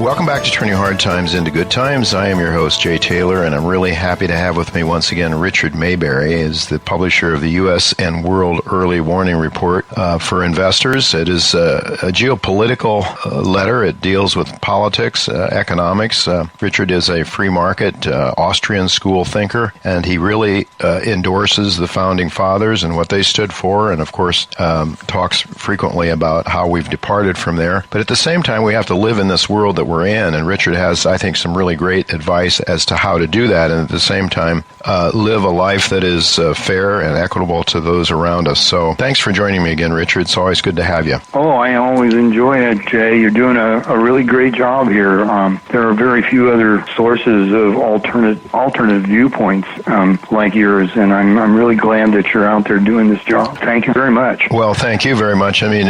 Welcome back to Turning Hard Times into Good Times. I am your host, Jay Taylor, and I'm really happy to have with me once again Richard Maybury, is the publisher of the U.S. and World Early Warning Report for investors. It is a geopolitical letter. It deals with politics, economics. Richard is a free market Austrian school thinker, and he really endorses the Founding Fathers and what they stood for, and of course talks frequently about how we've departed from there. But at the same time, we have to live in this world that we're in, and Richard has, I think, some really great advice as to how to do that, and at the same time live a life that is fair and equitable to those around us. So thanks for joining me again, Richard. It's always good to have you. Oh, I always enjoy it, Jay. You're doing a really great job here. There are very few other sources of alternate viewpoints like yours, and I'm really glad that you're out there doing this job. Thank you very much. Well, thank you very much. I mean,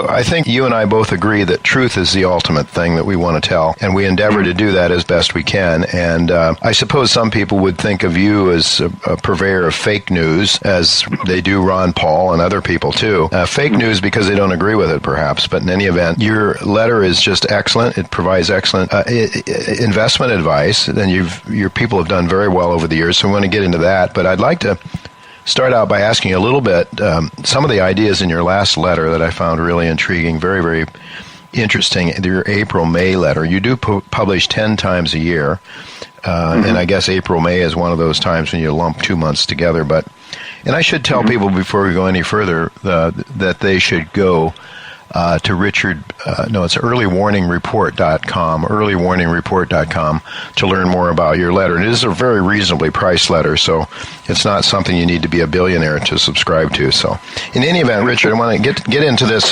I think you and I both agree that truth is the ultimate thing that we want to tell, and we endeavor to do that as best we can. And I suppose some people would think of you as a purveyor of fake news, as they do Ron Paul and other people too. Fake news because they don't agree with it, perhaps. But in any event, your letter is just excellent. It provides excellent investment advice, and your people have done very well over the years. So we want to get into that. But I'd like to start out by asking you a little bit some of the ideas in your last letter that I found really intriguing, very, very interesting. Your April-May letter. You do publish 10 times a year, and I guess April-May is one of those times when you lump 2 months together. And I should tell people before we go any further that they should go to Richard, it's earlywarningreport.com to learn more about your letter. And it is a very reasonably priced letter, so it's not something you need to be a billionaire to subscribe to. So in any event, Richard, I want to get into this,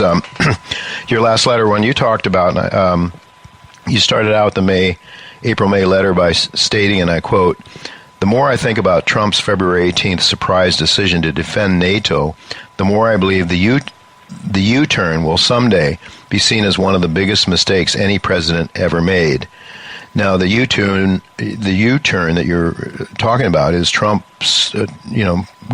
your last letter when you talked about, you started out the April-May letter by stating, and I quote, "The more I think about Trump's February 18th surprise decision to defend NATO, the more I believe the U-turn will someday be seen as one of the biggest mistakes any president ever made." Now, the U-turn that you're talking about is Trump's,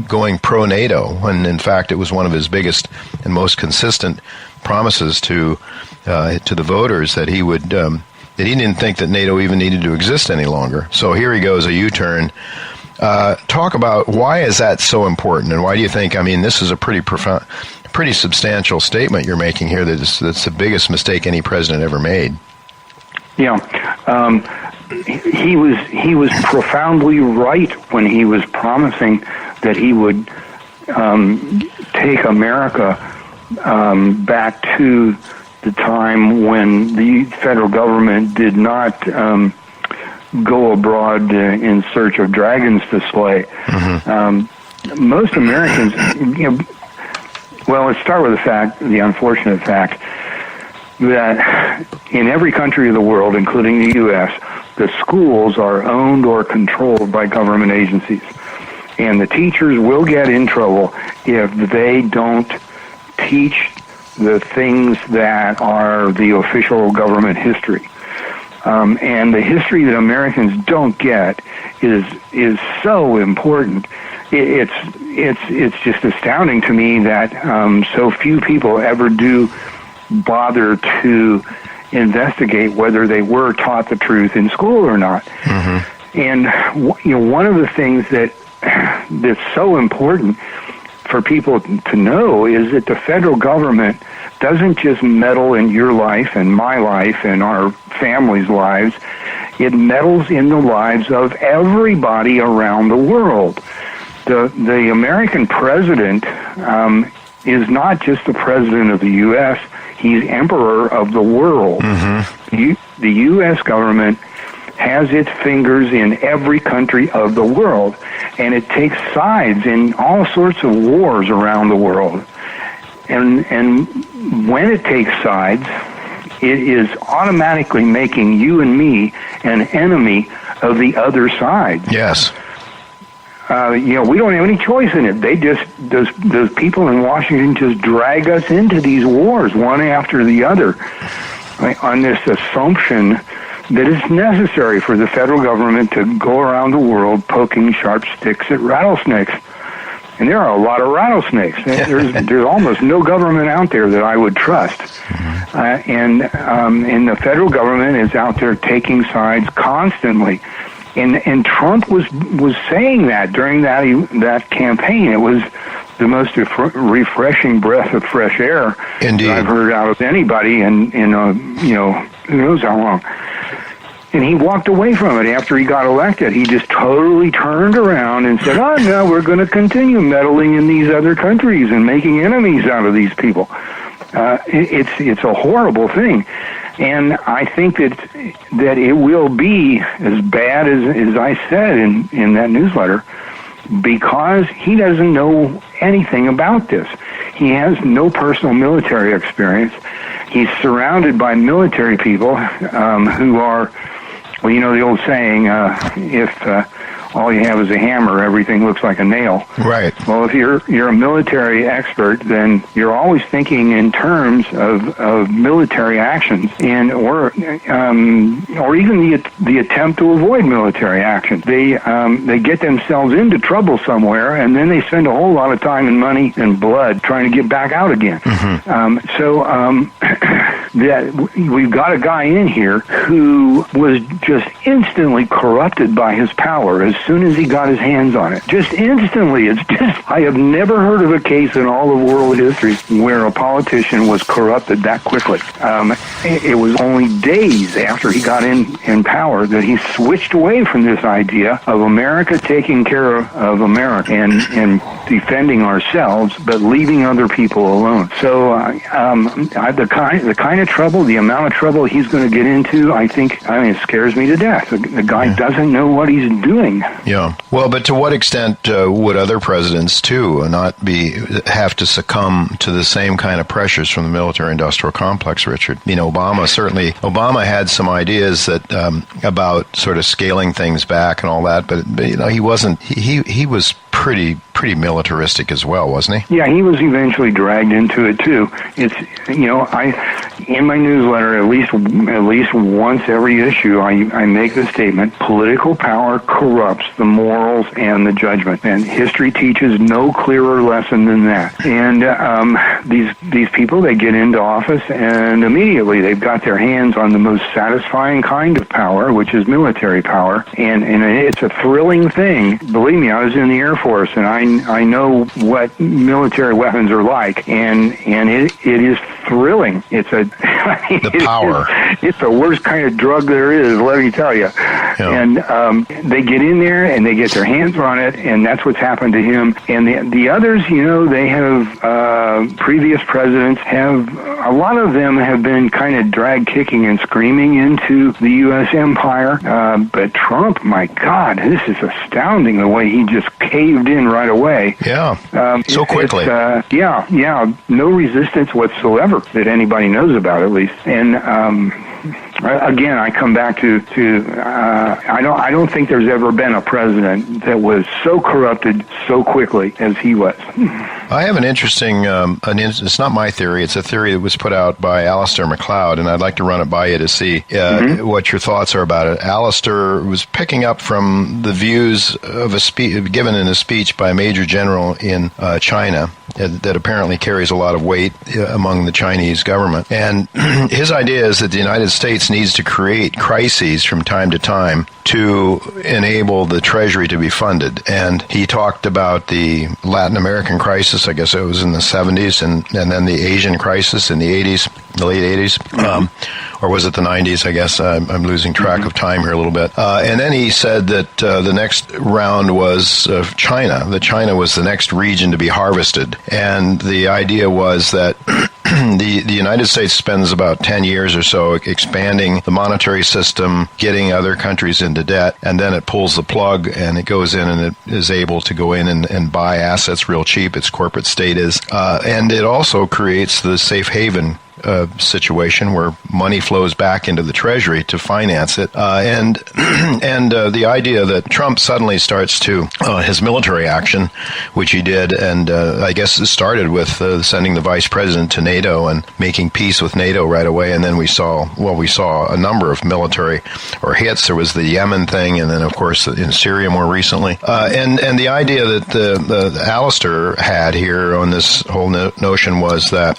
going pro-NATO, when in fact it was one of his biggest and most consistent promises to the voters that he would that he didn't think that NATO even needed to exist any longer. So here he goes, a U-turn. Talk about why is that so important, and why do you think? I mean, this is a pretty substantial statement you're making here. That's the biggest mistake any president ever made. Yeah, he was profoundly right when he was promising that he would take America back to the time when the federal government did not go abroad in search of dragons to slay. Most Americans, well, let's start with the unfortunate fact that in every country of the world, including the U.S., the schools are owned or controlled by government agencies. And the teachers will get in trouble if they don't teach the things that are the official government history. And the history that Americans don't get is so important. It's just astounding to me that so few people ever do bother to investigate whether they were taught the truth in school or not. And one of the things that's so important for people to know is that the federal government doesn't just meddle in your life and my life and our families' lives. It meddles in the lives of everybody around the world. The American president is not just the president of the U.S., he's emperor of the world. The U.S. government has its fingers in every country of the world, and it takes sides in all sorts of wars around the world. And when it takes sides, it is automatically making you and me an enemy of the other side. Yes. We don't have any choice in it. They just, those people in Washington just drag us into these wars one after the other, right, on this assumption that it's necessary for the federal government to go around the world poking sharp sticks at rattlesnakes. And there are a lot of rattlesnakes. There's almost no government out there that I would trust. And the federal government is out there taking sides constantly. And Trump was saying that during that campaign. It was the most refreshing breath of fresh air Indeed. that I've heard out of anybody in who knows how long. And he walked away from it after he got elected. He just totally turned around and said, "Oh no, we're going to continue meddling in these other countries and making enemies out of these people." It's a horrible thing. And I think that it will be as bad as I said in that newsletter, because he doesn't know anything about this. He has no personal military experience. He's surrounded by military people who are, well, you know the old saying, if all you have is a hammer, everything looks like a nail. Right. Well, if you're a military expert, then you're always thinking in terms of military actions, and or even the attempt to avoid military action. They get themselves into trouble somewhere, and then they spend a whole lot of time and money and blood trying to get back out again. That we've got a guy in here who was just instantly corrupted by his power as soon as he got his hands on it. Just instantly. It's just, I have never heard of a case in all of world history where a politician was corrupted that quickly. It was only days after he got in power that he switched away from this idea of America taking care of America and defending ourselves, but leaving other people alone. So the kind of trouble, the amount of trouble he's going to get into, it scares me to death. The guy doesn't know what he's doing. Yeah. Well, but to what extent would other presidents, too, have to succumb to the same kind of pressures from the military-industrial complex, Richard? You know, Obama had some ideas that about sort of scaling things back and all that, but you know, he wasn't. He was pretty militaristic as well, wasn't he? Yeah, he was eventually dragged into it too. It's, you know, in my newsletter at least once every issue I make the statement: political power corrupts the morals and the judgment, and history teaches no clearer lesson than that. And these people, they get into office and immediately they've got their hands on the most satisfying kind of power, which is military power, and it's a thrilling thing. Believe me, I was in the Air Force, and I know what military weapons are like, and it is thrilling. It's the power. It's the worst kind of drug there is, let me tell you. Yeah. And they get in there and they get their hands on it, and that's what's happened to him. And the others, you know, they have previous presidents have, a lot of them have been kind of drag kicking and screaming into the U.S. empire. But Trump, my God, this is astounding the way he just caved in right away. Yeah, so quickly. No resistance whatsoever that anybody knows about, at least. And again, I come back to I don't think there's ever been a president that was so corrupted so quickly as he was. I have an interesting, it's not my theory, it's a theory that was put out by Alistair MacLeod, and I'd like to run it by you to see what your thoughts are about it. Alistair was picking up from the views of a speech given in a speech by a major general in China that apparently carries a lot of weight among the Chinese government. And his idea is that the United States needs to create crises from time to time to enable the Treasury to be funded. And he talked about the Latin American crisis, I guess it was in the 70s, and then the Asian crisis in the 80s, the late 80s, or was it the 90s? I guess I'm losing track of time here a little bit. And then he said that the next round was China, that China was the next region to be harvested. And the idea was that the United States spends about 10 years or so expanding the monetary system, getting other countries into debt, and then it pulls the plug and it goes in and it is able to go in and buy assets real cheap. Its corporate state is. And it also creates the safe haven situation where money flows back into the Treasury to finance it. And the idea that Trump suddenly starts to his military action, which he did, and I guess it started with sending the vice president to NATO and making peace with NATO right away. And then we saw a number of military or hits. There was the Yemen thing, and then of course in Syria more recently. And the idea that the Alistair had here on this whole notion was that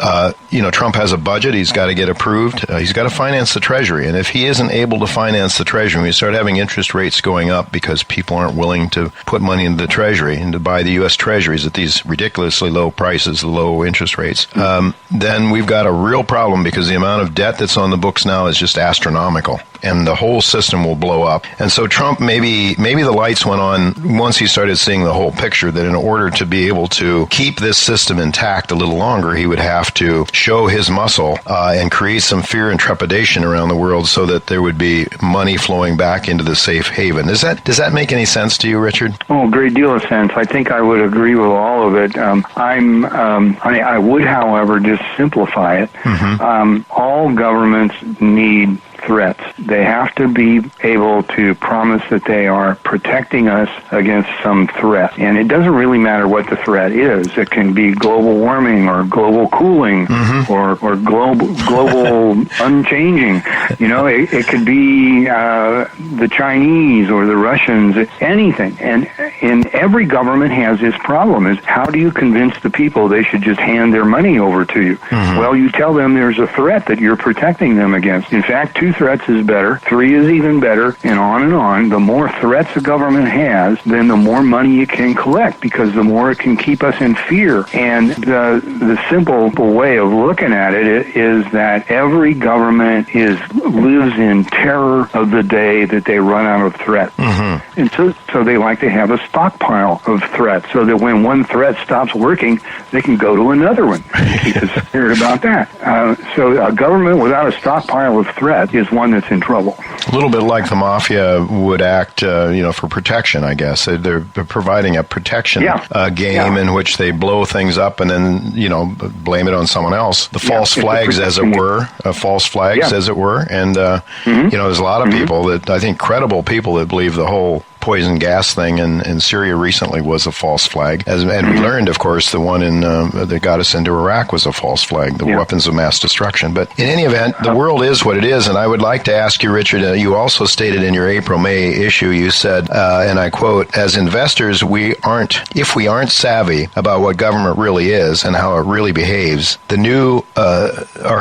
Trump has a budget. He's got to get approved. He's got to finance the Treasury, and if he isn't able to finance the Treasury, we start having interest rates going up because people aren't willing to put money into the Treasury and to buy the U.S. Treasuries at these ridiculously low prices, low interest rates. Then we've got a real problem because the amount of debt that's on the books now is just astronomical, and the whole system will blow up. And so Trump, maybe the lights went on once he started seeing the whole picture, that in order to be able to keep this system intact a little longer, he would have to show his muscle and create some fear and trepidation around the world so that there would be money flowing back into the safe haven. Does that make any sense to you, Richard? Oh, a great deal of sense. I think I would agree with all of it. I would, however, just simplify it. All governments need threats. They have to be able to promise that they are protecting us against some threat. And it doesn't really matter what the threat is. It can be global warming or global cooling or global unchanging. It could be the Chinese or the Russians, anything. And every government has this problem, is how do you convince the people they should just hand their money over to you? Well, you tell them there's a threat that you're protecting them against. In fact, 2 threats is better, 3 is even better, and on and on. The more threats a government has, then the more money it can collect, because the more it can keep us in fear. And the simple way of looking at it is that every government lives in terror of the day that they run out of threats. And so they like to have a stockpile of threats, so that when one threat stops working, they can go to another one. Keep us scared about that. So a government without a stockpile of threats is one that's in trouble. A little bit like the mafia would act, for protection, I guess. They're providing a protection game in which they blow things up and then, blame it on someone else. The false flags, as it were. And, there's a lot of people that, I think, credible people that believe the whole poison gas thing in Syria recently was a false flag. And we learned, of course, the one that got us into Iraq was a false flag, the weapons of mass destruction. But in any event, the world is what it is. And I would like to ask you, Richard, you also stated in your April-May issue, you said, and I quote, as investors, if we aren't savvy about what government really is and how it really behaves, then we're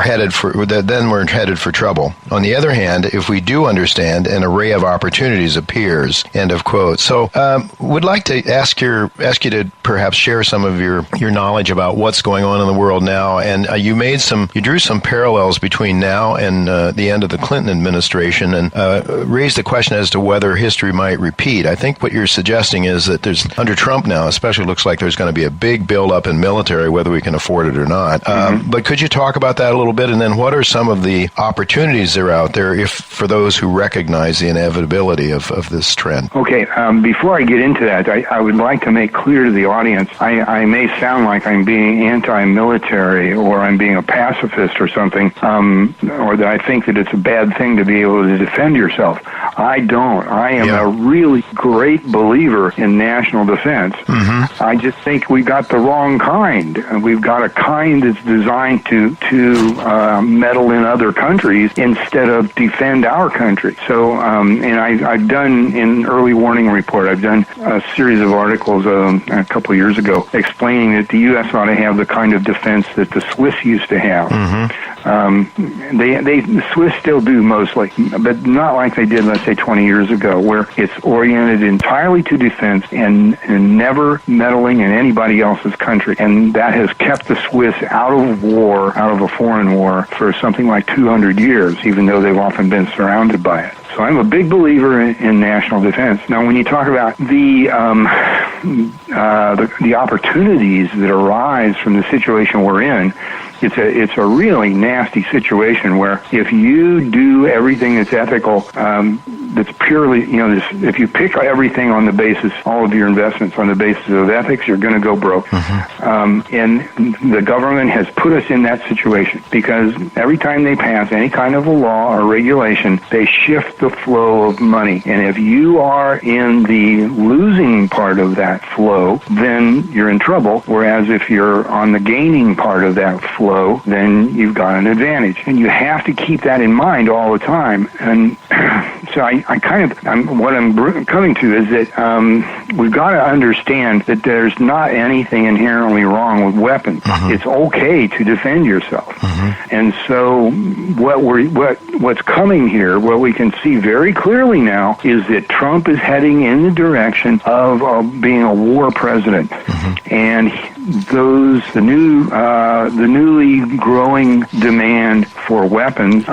headed for trouble. On the other hand, if we do understand, an array of opportunities appears. End of quote. So, would like to ask you to perhaps share some of your knowledge about what's going on in the world now. And you drew some parallels between now and the end of the Clinton administration, and raised the question as to whether history might repeat. I think what you're suggesting is that under Trump now, especially, looks like there's going to be a big buildup in military, whether we can afford it or not. But could you talk about that a little bit? And then what are some of the opportunities that are out there for those who recognize the inevitability of this trend? Okay, before I get into that, I would like to make clear to the audience, I may sound like I'm being anti-military or I'm being a pacifist or something, or that I think that it's a bad thing to be able to defend yourself. I don't. I am a really great believer in national defense. I just think we got the wrong kind. We've got a kind that's designed to meddle in other countries instead of defend our country. So, and I've done in early warning report, I've done a series of articles a couple of years ago explaining that the U.S. ought to have the kind of defense that the Swiss used to have. The Swiss still do mostly, but not like they did, let's say, 20 years ago, where it's oriented entirely to defense and never meddling in anybody else's country. And that has kept the Swiss out of a foreign war, for something like 200 years, even though they've often been surrounded by it. So I'm a big believer in national defense. Now, when you talk about the opportunities that arise from the situation we're in, it's a really nasty situation where if you do everything that's ethical, that's purely, if you pick everything on the basis, all of your investments on the basis of ethics, you're going to go broke. And the government has put us in that situation because every time they pass any kind of a law or regulation, they shift the flow of money. And if you are in the losing part of that flow, then you're in trouble. Whereas if you're on the gaining part of that flow, then you've got an advantage. And you have to keep that in mind all the time. And so what I'm coming to is that we've got to understand that there's not anything inherently wrong with weapons. It's okay to defend yourself. And so what's coming here, what we can see very clearly now, is that Trump is heading in the direction of being a war president. And the newly growing demand for weapons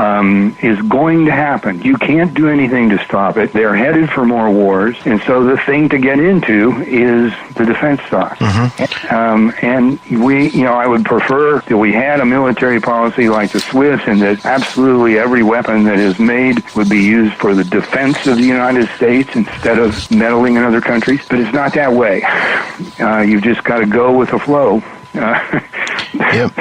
is going to happen. You can't do anything to stop it. They're headed for more wars, and so the thing to get into is the defense stocks. And I would prefer that we had a military policy like the Swiss, and that absolutely every weapon that is made would be used for the defense of the United States instead of meddling in other countries. But it's not that way. You've just got to go with the flow. It's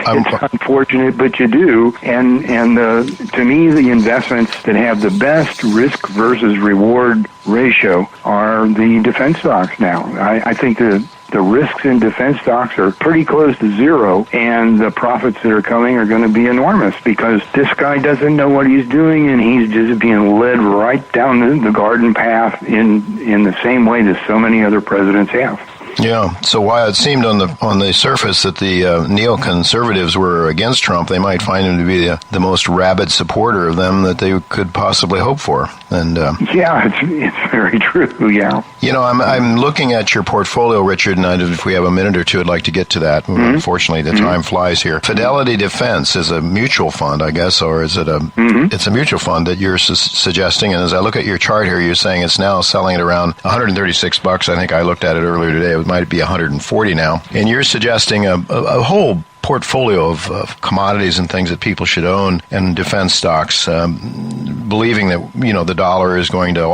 unfortunate, but you do. And to me, the investments that have the best risk versus reward ratio are the defense stocks now. I think the risks in defense stocks are pretty close to zero, and the profits that are coming are going to be enormous because this guy doesn't know what he's doing, and he's just being led right down the garden path in the same way that so many other presidents have. Yeah. So while it seemed on the surface that the neoconservatives were against Trump, they might find him to be the most rabid supporter of them that they could possibly hope for. And yeah, it's very true. Yeah. I'm looking at your portfolio, Richard, and if we have a minute or two, I'd like to get to that. Unfortunately, the time flies here. Fidelity Defense is a mutual fund, I guess, or is it it's a mutual fund that you're suggesting. And as I look at your chart here, you're saying it's now selling at around $136. I think I looked at it earlier today. It might be 140 now. And you're suggesting a whole portfolio of commodities and things that people should own and defense stocks, believing that the dollar is going to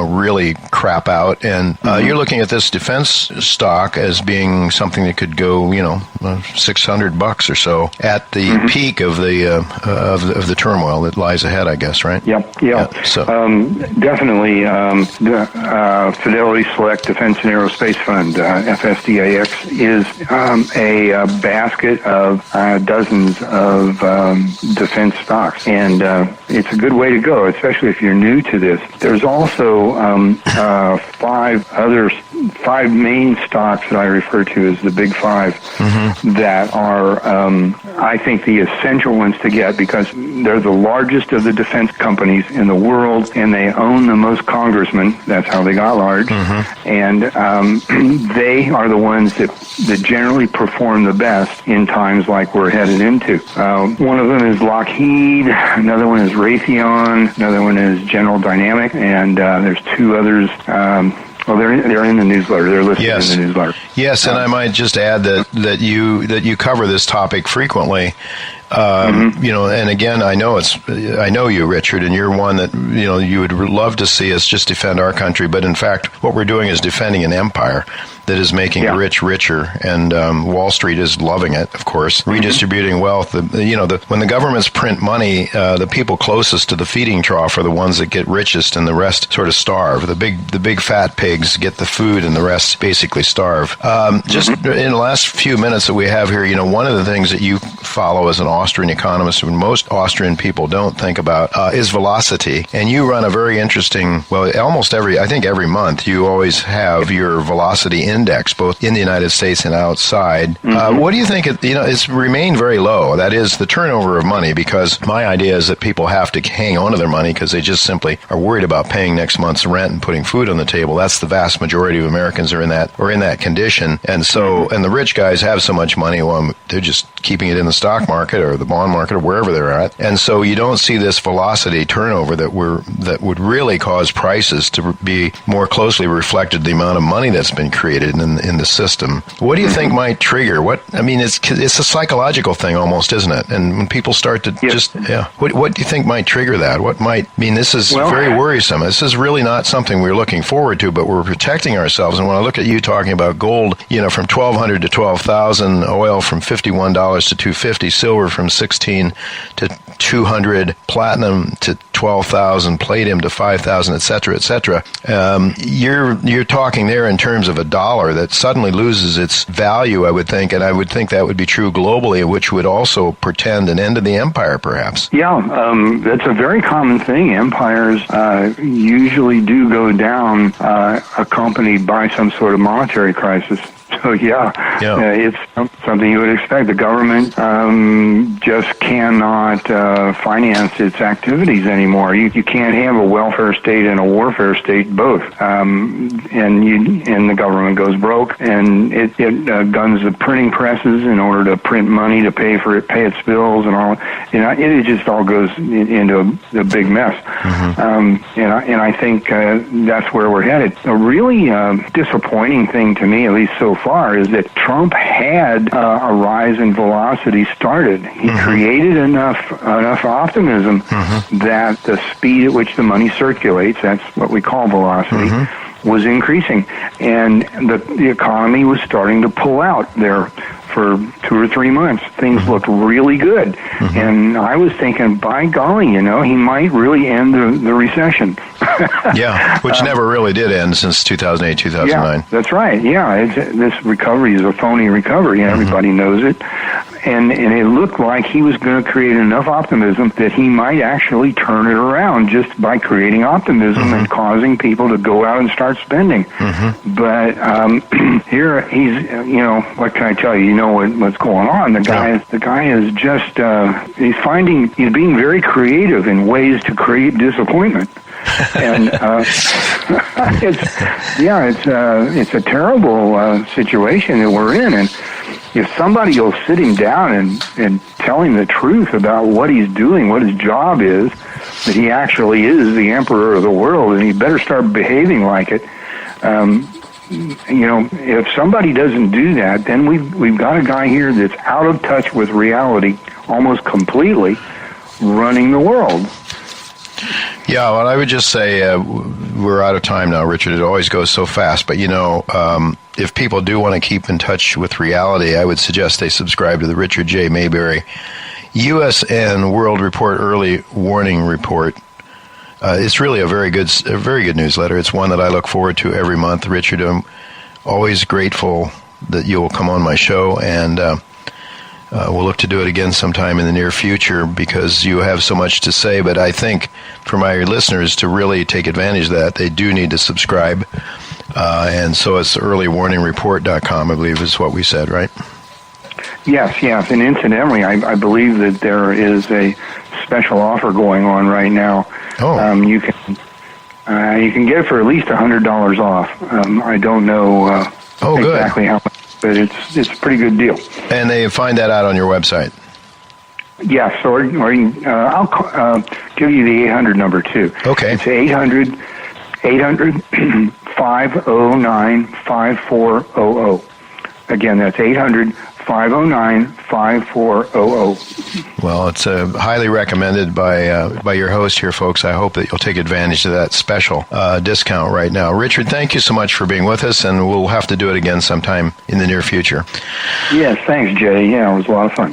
really crap out. And you're looking at this defense stock as being something that could go $600 or so at the peak of the turmoil that lies ahead, I guess, right? Yeah. So definitely the Fidelity Select Defense and Aerospace Fund, FSDAX, is a basket of dozens of defense stocks, and it's a good way to go, especially if you're new to this. There's also five main stocks that I refer to as the Big Five that are, I think, the essential ones to get because they're the largest of the defense companies in the world, and they own the most congressmen. That's how they got large, and they are the ones that generally perform the best in times like we're headed into. One of them is Lockheed, another one is Raytheon, another one is General Dynamics, and there's two others. They're in the newsletter. They're listed in the newsletter. Yes, and I might just add that you cover this topic frequently. And again, I know you, Richard, and you're one that, you would love to see us just defend our country. But in fact, what we're doing is defending an empire that is making the rich richer, and Wall Street is loving it, of course, redistributing wealth. When the governments print money, the people closest to the feeding trough are the ones that get richest, and the rest sort of starve. The big fat pigs get the food, and the rest basically starve. Just in the last few minutes that we have here, one of the things that you follow as an Austrian economist, and most Austrian people don't think about, is velocity. And you run a very interesting, almost every month, you always have your velocity index, both in the United States and outside. What do you think? It's remained very low. That is the turnover of money, because my idea is that people have to hang on to their money because they just simply are worried about paying next month's rent and putting food on the table. That's the vast majority of Americans are in that condition. And so, and the rich guys have so much money, they're just keeping it in the stock market or the bond market or wherever they're at. And so you don't see this velocity turnover that would really cause prices to be more closely reflected the amount of money that's been created in the system. What do you think might trigger? It's a psychological thing almost, isn't it? And when people start to what do you think might trigger that? This is very worrisome. This is really not something we're looking forward to, but we're protecting ourselves. And when I look at you talking about gold, from $1,200 to $12,000, oil from $51 to $250, silver from $16 to $200, platinum to $12,000, palladium to $5,000, et cetera. You're talking there in terms of a dollar that suddenly loses its value, I would think, and I would think that would be true globally, which would also portend an end to the empire, perhaps. Yeah, that's a very common thing. Empires usually do go down accompanied by some sort of monetary crisis. So it's something you would expect. The government just cannot finance its activities anymore. You can't have a welfare state and a warfare state both, and the government goes broke, and it guns the printing presses in order to print money to pay its bills and all. It just all goes into a big mess. Mm-hmm. And I think that's where we're headed. A really disappointing thing to me, at least so far, is that Trump had a rise in velocity started. He created enough optimism that the speed at which the money circulates, that's what we call velocity, was increasing. And the economy was starting to pull out there for 2 or 3 months. Things looked really good. And I was thinking, by golly, he might really end the recession. Which never really did end since 2008, 2009. Yeah, that's right. This recovery is a phony recovery, and everybody knows it. And it looked like he was going to create enough optimism that he might actually turn it around just by creating optimism and causing people to go out and start spending. But here he's, what can I tell you? You know what's going on. The guy is just he's being very creative in ways to create disappointment. And it's a terrible situation that we're in. And if somebody will sit him down and tell him the truth about what he's doing, what his job is, that he actually is the emperor of the world, and he better start behaving like it. If somebody doesn't do that, then we've got a guy here that's out of touch with reality almost completely, running the world. Yeah, well, I would just say we're out of time now, Richard. It always goes so fast. But, if people do want to keep in touch with reality, I would suggest they subscribe to the Richard J. Maybury U.S. and World Report Early Warning Report. It's really a very good newsletter. It's one that I look forward to every month. Richard, I'm always grateful that you will come on my show, and we'll look to do it again sometime in the near future because you have so much to say. But I think for my listeners to really take advantage of that, they do need to subscribe. And so it's earlywarningreport.com, I believe is what we said, right? Yes. And incidentally, I believe that there is a special offer going on right now. You can get it for at least $100 off. I don't know exactly how much, but it's a pretty good deal. And they find that out on your website. Yes, or I'll give you the 800 number too. Okay. It's 800-509-5400. Again, that's 800-509-5400. Well, it's highly recommended by your host here, folks. I hope that you'll take advantage of that special discount right now. Richard, thank you so much for being with us, and we'll have to do it again sometime in the near future. Yes, thanks, Jay. Yeah, it was a lot of fun.